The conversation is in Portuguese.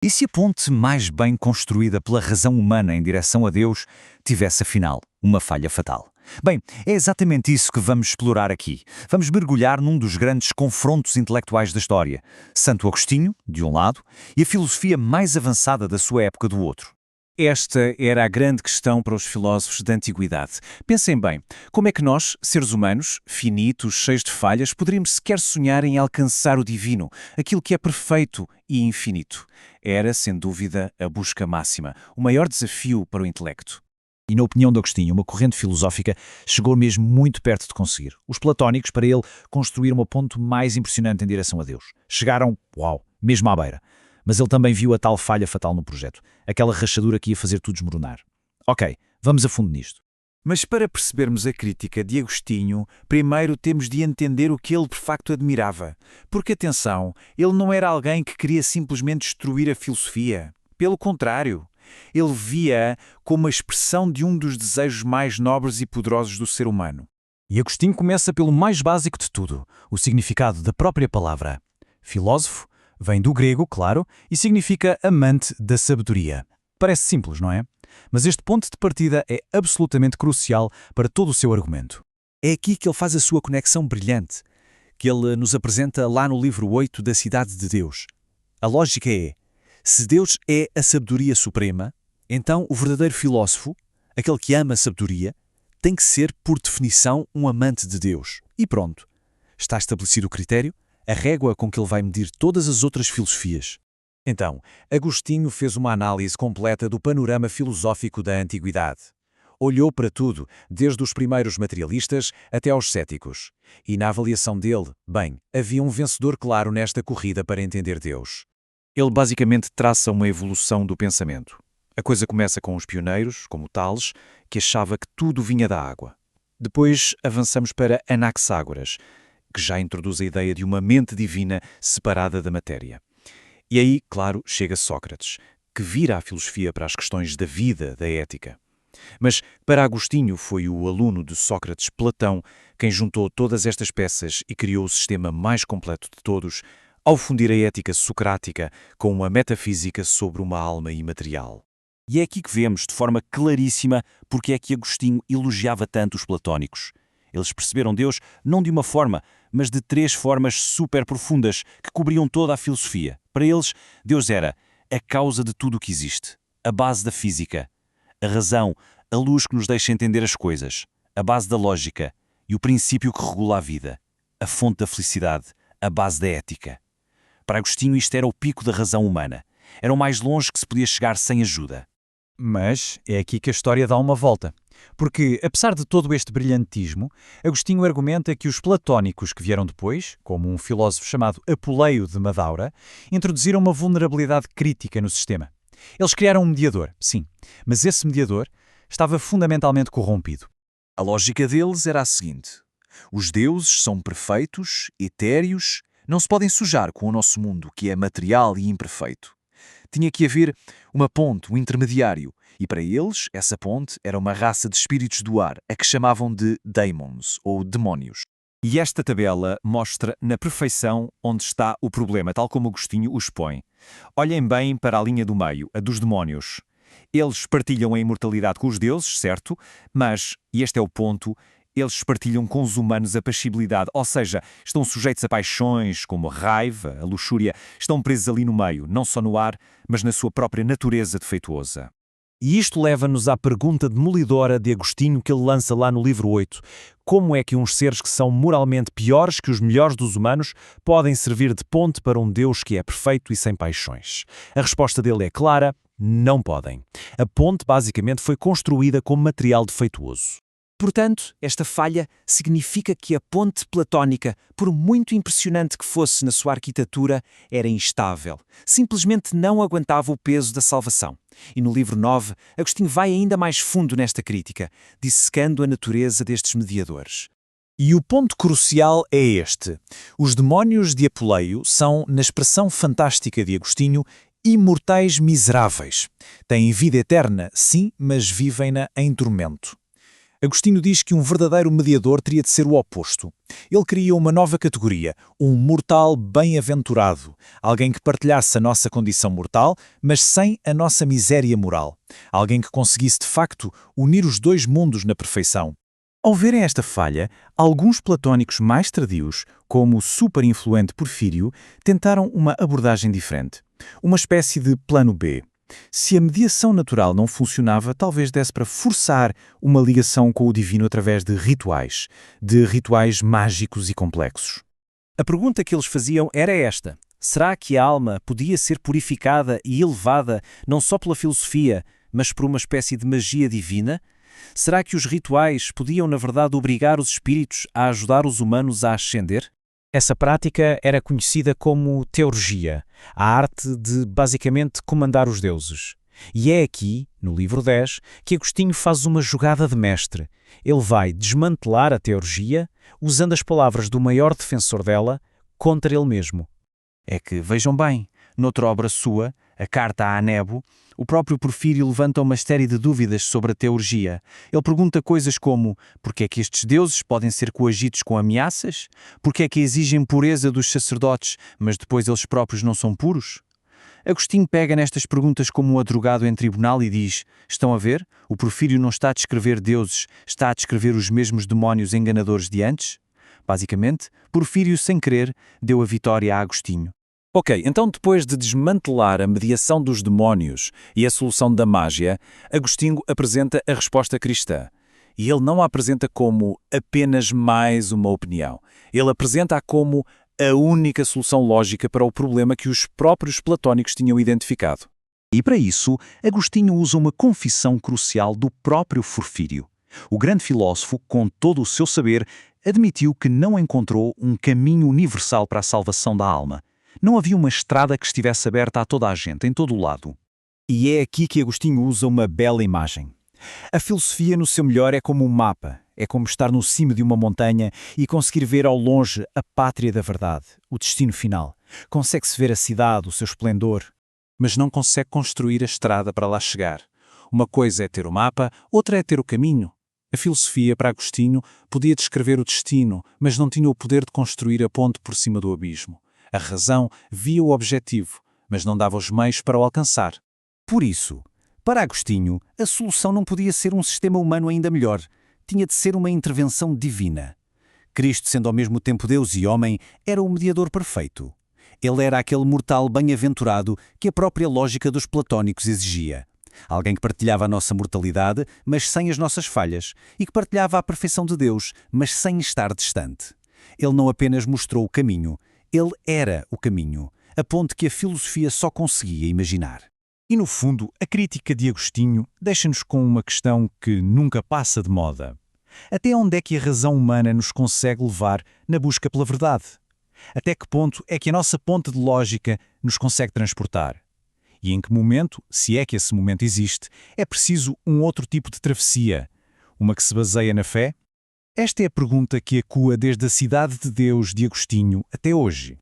E se a ponte mais bem construída pela razão humana em direção a Deus tivesse, afinal, uma falha fatal? Bem, é exatamente isso que vamos explorar aqui. Vamos mergulhar num dos grandes confrontos intelectuais da história. Santo Agostinho, de um lado, e a filosofia mais avançada da sua época do outro. Esta era a grande questão para os filósofos da antiguidade. Pensem bem, como é que nós, seres humanos, finitos, cheios de falhas, poderíamos sequer sonhar em alcançar o divino, aquilo que é perfeito e infinito? Era, sem dúvida, a busca máxima, o maior desafio para o intelecto. E na opinião de Agostinho, uma corrente filosófica chegou mesmo muito perto de conseguir. Os platónicos, para ele, construíram uma ponte mais impressionante em direção a Deus. Chegaram, uau, mesmo à beira. Mas ele também viu a tal falha fatal no projeto, aquela rachadura que ia fazer tudo desmoronar. Ok, vamos a fundo nisto. Mas para percebermos a crítica de Agostinho, primeiro temos de entender o que ele de facto admirava. Porque, atenção, ele não era alguém que queria simplesmente destruir a filosofia. Pelo contrário, ele via-a como a expressão de um dos desejos mais nobres e poderosos do ser humano. E Agostinho começa pelo mais básico de tudo, o significado da própria palavra. Filósofo vem do grego, claro, e significa amante da sabedoria. Parece simples, não é? Mas este ponto de partida é absolutamente crucial para todo o seu argumento. É aqui que ele faz a sua conexão brilhante, que ele nos apresenta lá no livro 8 da Cidade de Deus. A lógica é, se Deus é a sabedoria suprema, então o verdadeiro filósofo, aquele que ama a sabedoria, tem que ser, por definição, um amante de Deus. E pronto. Está estabelecido o critério, a régua com que ele vai medir todas as outras filosofias. Então, Agostinho fez uma análise completa do panorama filosófico da antiguidade. Olhou para tudo, desde os primeiros materialistas até aos céticos. E na avaliação dele, bem, havia um vencedor claro nesta corrida para entender Deus. Ele basicamente traça uma evolução do pensamento. A coisa começa com os pioneiros, como Tales, que achava que tudo vinha da água. Depois avançamos para Anaxágoras, que já introduz a ideia de uma mente divina separada da matéria. E aí, claro, chega Sócrates, que vira a filosofia para as questões da vida, da ética. Mas para Agostinho foi o aluno de Sócrates, Platão, quem juntou todas estas peças e criou o sistema mais completo de todos, ao fundir a ética socrática com uma metafísica sobre uma alma imaterial. E é aqui que vemos, de forma claríssima, porque é que Agostinho elogiava tanto os platónicos. Eles perceberam Deus não de uma forma, mas de três formas super profundas que cobriam toda a filosofia. Para eles, Deus era a causa de tudo o que existe, a base da física, a razão, a luz que nos deixa entender as coisas, a base da lógica e o princípio que regula a vida, a fonte da felicidade, a base da ética. Para Agostinho isto era o pico da razão humana. Era o mais longe que se podia chegar sem ajuda. Mas é aqui que a história dá uma volta. Porque, apesar de todo este brilhantismo, Agostinho argumenta que os platónicos que vieram depois, como um filósofo chamado Apuleio de Madaura, introduziram uma vulnerabilidade crítica no sistema. Eles criaram um mediador, sim, mas esse mediador estava fundamentalmente corrompido. A lógica deles era a seguinte: os deuses são perfeitos, etéreos, não se podem sujar com o nosso mundo, que é material e imperfeito. Tinha que haver uma ponte, um intermediário, e para eles essa ponte era uma raça de espíritos do ar, a que chamavam de daemons, ou demónios. E esta tabela mostra na perfeição onde está o problema, tal como Agostinho o expõe. Olhem bem para a linha do meio, a dos demónios. Eles partilham a imortalidade com os deuses, certo? Mas, e este é o ponto, eles partilham com os humanos a passibilidade, ou seja, estão sujeitos a paixões como a raiva, a luxúria, estão presos ali no meio, não só no ar, mas na sua própria natureza defeituosa. E isto leva-nos à pergunta demolidora de Agostinho que ele lança lá no livro 8. Como é que uns seres que são moralmente piores que os melhores dos humanos podem servir de ponte para um Deus que é perfeito e sem paixões? A resposta dele é clara: não podem. A ponte basicamente foi construída como material defeituoso. Portanto, esta falha significa que a ponte platónica, por muito impressionante que fosse na sua arquitetura, era instável. Simplesmente não aguentava o peso da salvação. E no livro 9, Agostinho vai ainda mais fundo nesta crítica, dissecando a natureza destes mediadores. E o ponto crucial é este. Os demónios de Apuleio são, na expressão fantástica de Agostinho, imortais miseráveis. Têm vida eterna, sim, mas vivem-na em tormento. Agostinho diz que um verdadeiro mediador teria de ser o oposto. Ele cria uma nova categoria, um mortal bem-aventurado, alguém que partilhasse a nossa condição mortal, mas sem a nossa miséria moral. Alguém que conseguisse, de facto, unir os dois mundos na perfeição. Ao verem esta falha, alguns platónicos mais tardios, como o super-influente Porfírio, tentaram uma abordagem diferente. Uma espécie de plano B. Se a mediação natural não funcionava, talvez desse para forçar uma ligação com o divino através de rituais mágicos e complexos. A pergunta que eles faziam era esta: será que a alma podia ser purificada e elevada não só pela filosofia, mas por uma espécie de magia divina? Será que os rituais podiam, na verdade, obrigar os espíritos a ajudar os humanos a ascender? Essa prática era conhecida como teurgia, a arte de, basicamente, comandar os deuses. E é aqui, no livro 10, que Agostinho faz uma jogada de mestre. Ele vai desmantelar a teurgia, usando as palavras do maior defensor dela, contra ele mesmo. É que, vejam bem, noutra obra sua, a Carta a Anebo, o próprio Porfírio levanta uma série de dúvidas sobre a teurgia. Ele pergunta coisas como: porque é que estes deuses podem ser coagidos com ameaças? Porque é que exigem pureza dos sacerdotes, mas depois eles próprios não são puros? Agostinho pega nestas perguntas como um advogado em tribunal e diz: estão a ver? O Porfírio não está a descrever deuses, está a descrever os mesmos demónios enganadores de antes? Basicamente, Porfírio, sem querer, deu a vitória a Agostinho. Ok, então depois de desmantelar a mediação dos demónios e a solução da mágia, Agostinho apresenta a resposta cristã. E ele não a apresenta como apenas mais uma opinião. Ele apresenta-a como a única solução lógica para o problema que os próprios platónicos tinham identificado. E para isso, Agostinho usa uma confissão crucial do próprio Porfírio. O grande filósofo, com todo o seu saber, admitiu que não encontrou um caminho universal para a salvação da alma. Não havia uma estrada que estivesse aberta a toda a gente, em todo o lado. E é aqui que Agostinho usa uma bela imagem. A filosofia no seu melhor é como um mapa, é como estar no cimo de uma montanha e conseguir ver ao longe a pátria da verdade, o destino final. Consegue-se ver a cidade, o seu esplendor. Mas não consegue construir a estrada para lá chegar. Uma coisa é ter o mapa, outra é ter o caminho. A filosofia, para Agostinho, podia descrever o destino, mas não tinha o poder de construir a ponte por cima do abismo. A razão via o objetivo, mas não dava os meios para o alcançar. Por isso, para Agostinho, a solução não podia ser um sistema humano ainda melhor. Tinha de ser uma intervenção divina. Cristo, sendo ao mesmo tempo Deus e homem, era o mediador perfeito. Ele era aquele mortal bem-aventurado que a própria lógica dos platónicos exigia. Alguém que partilhava a nossa mortalidade, mas sem as nossas falhas, e que partilhava a perfeição de Deus, mas sem estar distante. Ele não apenas mostrou o caminho, ele era o caminho, a ponte que a filosofia só conseguia imaginar. E no fundo, a crítica de Agostinho deixa-nos com uma questão que nunca passa de moda. Até onde é que a razão humana nos consegue levar na busca pela verdade? Até que ponto é que a nossa ponte de lógica nos consegue transportar? E em que momento, se é que esse momento existe, é preciso um outro tipo de travessia? Uma que se baseia na fé? Esta é a pergunta que ecoa desde a Cidade de Deus de Agostinho até hoje.